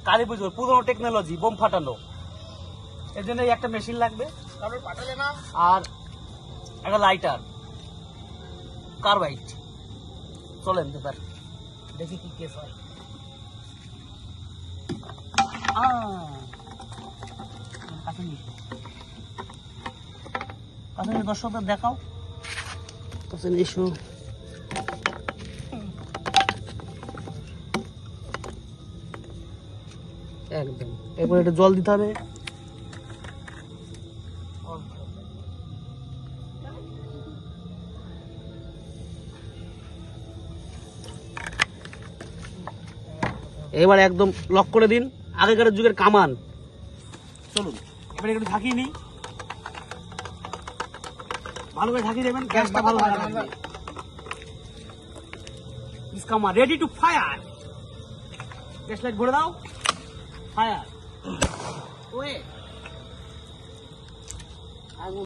কালী পুজোর পুরনো technology, bomb ফাটানো, এর জন্য একটা মেশিন লাগবে আর একটা লাইটার, কার্বাইড। চলেন এবার দেখি কি কেস হয়। দর্শকদের দেখাও, এসো। একদম এরপর এটা জল দিতে হবে। এবার একদম লক করে দিন, আগেকার যুগের কামান। চলুন এবার একটু ঢাকিয়ে নিই, ভালো করে ঢাকিয়ে দেবেন, গ্যাসটা ভালো হয়। কামান ready to fire. Gas light ভরে দাও, ফায়ার। ওয়ে